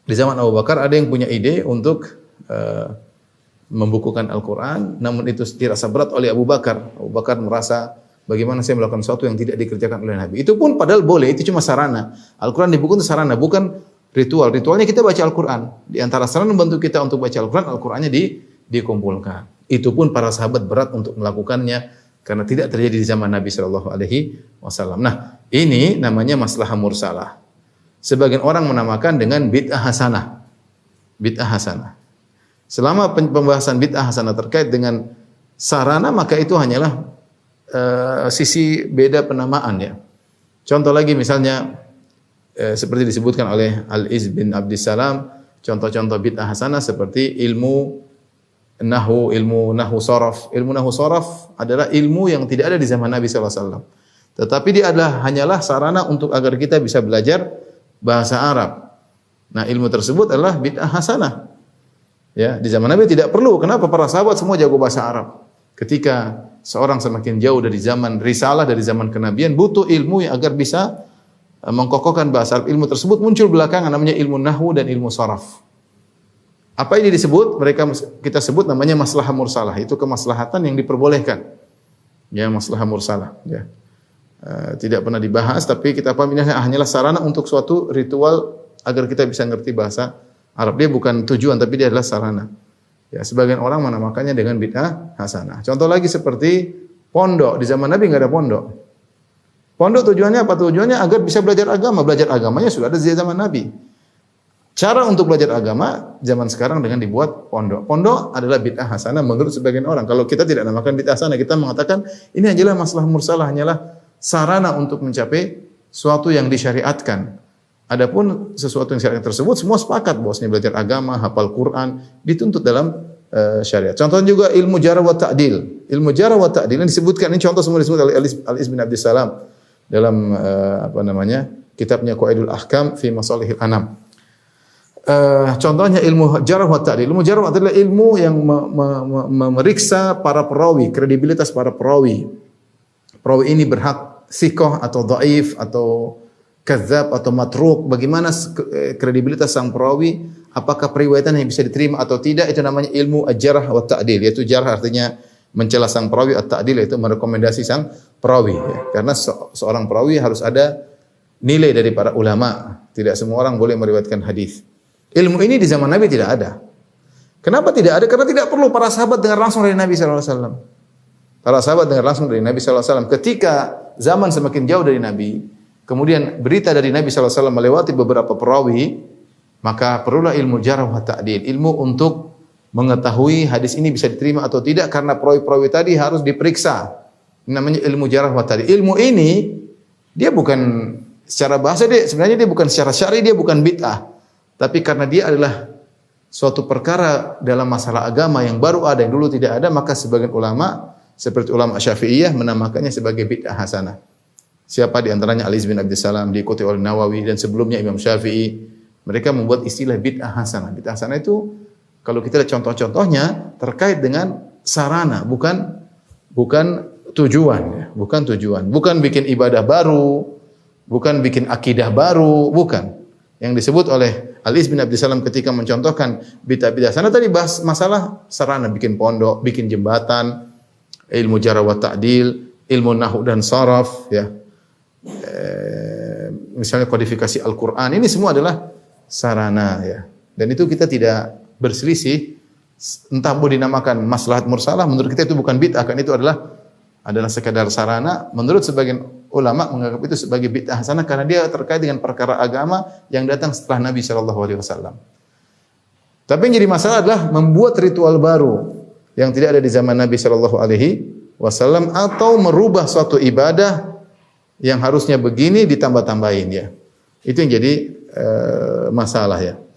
Di zaman Abu Bakar ada yang punya ide untuk membukukan Al-Quran, namun itu dirasa berat oleh Abu Bakar. Abu Bakar merasa bagaimana saya melakukan sesuatu yang tidak dikerjakan oleh Nabi. Itu pun padahal boleh, itu cuma sarana. Al-Quran dibukukan itu sarana, bukan ritual. Ritualnya kita baca Al-Quran. Di antara sarana membantu kita untuk baca Al-Quran, Al-Qurannya dikumpulkan. Itu pun para sahabat berat untuk melakukannya karena tidak terjadi di zaman Nabi Shallallahu Alaihi Wasallam. Nah, ini namanya maslahah mursalah. Sebagian orang menamakan dengan bid'ah hasanah. Bid'ah hasanah. Selama pembahasan bid'ah hasanah terkait dengan sarana, maka itu hanyalah sisi beda penamaan ya. Contoh lagi misalnya seperti disebutkan oleh Al-Iz bin Abdissalam, contoh-contoh bid'ah hasanah seperti ilmu nahu saraf. Ilmu nahu saraf adalah ilmu yang tidak ada di zaman Nabi sallallahu alaihi wasallam. Tetapi dia adalah hanyalah sarana untuk agar kita bisa belajar bahasa Arab. Nah, ilmu tersebut adalah bid'ah hasanah. Ya, di zaman Nabi tidak perlu. Kenapa? Para sahabat semua jago bahasa Arab. Ketika seorang semakin jauh dari zaman risalah, dari zaman kenabian, butuh ilmu yang agar bisa mengkokohkan bahasa Arab. Ilmu tersebut muncul belakangan, namanya ilmu nahwu dan ilmu saraf. Apa ini disebut? Kita sebut namanya maslahah mursalah. Itu kemaslahatan yang diperbolehkan. Ya, maslahah mursalah. Ya. Tidak pernah dibahas, tapi kita paham ini hanyalah sarana untuk suatu ritual agar kita bisa ngerti bahasa Arab. Dia bukan tujuan, tapi dia adalah sarana. Ya, sebagian orang menamakannya dengan bid'ah hasanah. Contoh lagi seperti pondok. Di zaman Nabi enggak ada pondok. Pondok tujuannya apa? Tujuannya agar bisa belajar agama. Belajar agamanya sudah ada di zaman Nabi. Cara untuk belajar agama zaman sekarang dengan dibuat pondok. Pondok adalah bid'ah hasanah menurut sebagian orang. Kalau kita tidak namakan bid'ah hasanah, kita mengatakan ini hanyalah masalah mursalah, hanyalah sarana untuk mencapai suatu yang disyariatkan. Adapun sesuatu yang syariat tersebut semua sepakat bahwasanya belajar agama, hafal Quran dituntut dalam syariat. Contohnya juga ilmu jarh wa ta'dil. Ilmu jarh wa ta'dil yang disebutkan, ini contoh semua disebut oleh Al-Iz bin Abdissalam dalam kitabnya Qawaidul Ahkam fi Masalihil Anam. Contohnya ilmu jarh wa ta'dil. Ilmu jarh wa ta'dil adalah ilmu yang memeriksa para perawi, kredibilitas para perawi. Perawi ini berhak thiqah atau dhaif atau kadzab atau matruk, bagaimana kredibilitas sang perawi, apakah periwayatannya bisa diterima atau tidak, itu namanya ilmu al-jarh wa ta'dil, yaitu jarh artinya mencela sang perawi, at-ta'dil yaitu merekomendasi sang perawi ya. Karena seorang perawi harus ada nilai dari para ulama, tidak semua orang boleh meriwayatkan hadis. Ilmu ini di zaman Nabi tidak ada. Kenapa tidak ada? Karena tidak perlu, para sahabat dengar langsung dari Nabi sallallahu alaihi wasallam. Para sahabat dengar langsung dari Nabi sallallahu alaihi wasallam. Ketika zaman semakin jauh dari Nabi, kemudian berita dari Nabi sallallahu alaihi wasallam melewati beberapa perawi, maka perlulah ilmu jarh wa ta'dil, ilmu untuk mengetahui hadis ini bisa diterima atau tidak karena perawi-perawi tadi harus diperiksa. Ini namanya ilmu jarh wa ta'dil. Ilmu ini dia bukan secara bahasa, sebenarnya dia bukan secara syar'i, dia bukan bid'ah. Tapi karena dia adalah suatu perkara dalam masalah agama yang baru ada, yang dulu tidak ada, maka sebagian ulama seperti ulama Syafi'iyah menamakannya sebagai bid'ah hasanah. Siapa di antaranya Ali bin Abdissalam, diikuti oleh Nawawi dan sebelumnya Imam Syafi'i. Mereka membuat istilah bid'ah hasanah. Bid'ah hasanah itu kalau kita lihat contoh-contohnya terkait dengan sarana, bukan tujuan ya, bukan tujuan. Bukan bikin ibadah baru, bukan bikin akidah baru, bukan. Yang disebut oleh Ali bin Abdissalam ketika mencontohkan bid'ah hasanah tadi bahas masalah sarana, bikin pondok, bikin jembatan, ilmu jarh wa ta'dil, ilmu nahwu dan saraf ya. Misalnya kodifikasi Al-Quran, ini semua adalah sarana ya. Dan itu kita tidak berselisih, entah mau dinamakan maslahat mursalah, menurut kita itu bukan bid'ah, kan itu adalah sekadar sarana. Menurut sebagian ulama menganggap itu sebagai bid'ah hasanah karena dia terkait dengan perkara agama yang datang setelah Nabi sallallahu alaihi wasallam. Tapi yang jadi masalah adalah membuat ritual baru yang tidak ada di zaman Nabi sallallahu alaihi wasallam atau merubah suatu ibadah yang harusnya begini ditambah-tambahin ya. Itu yang jadi masalah ya.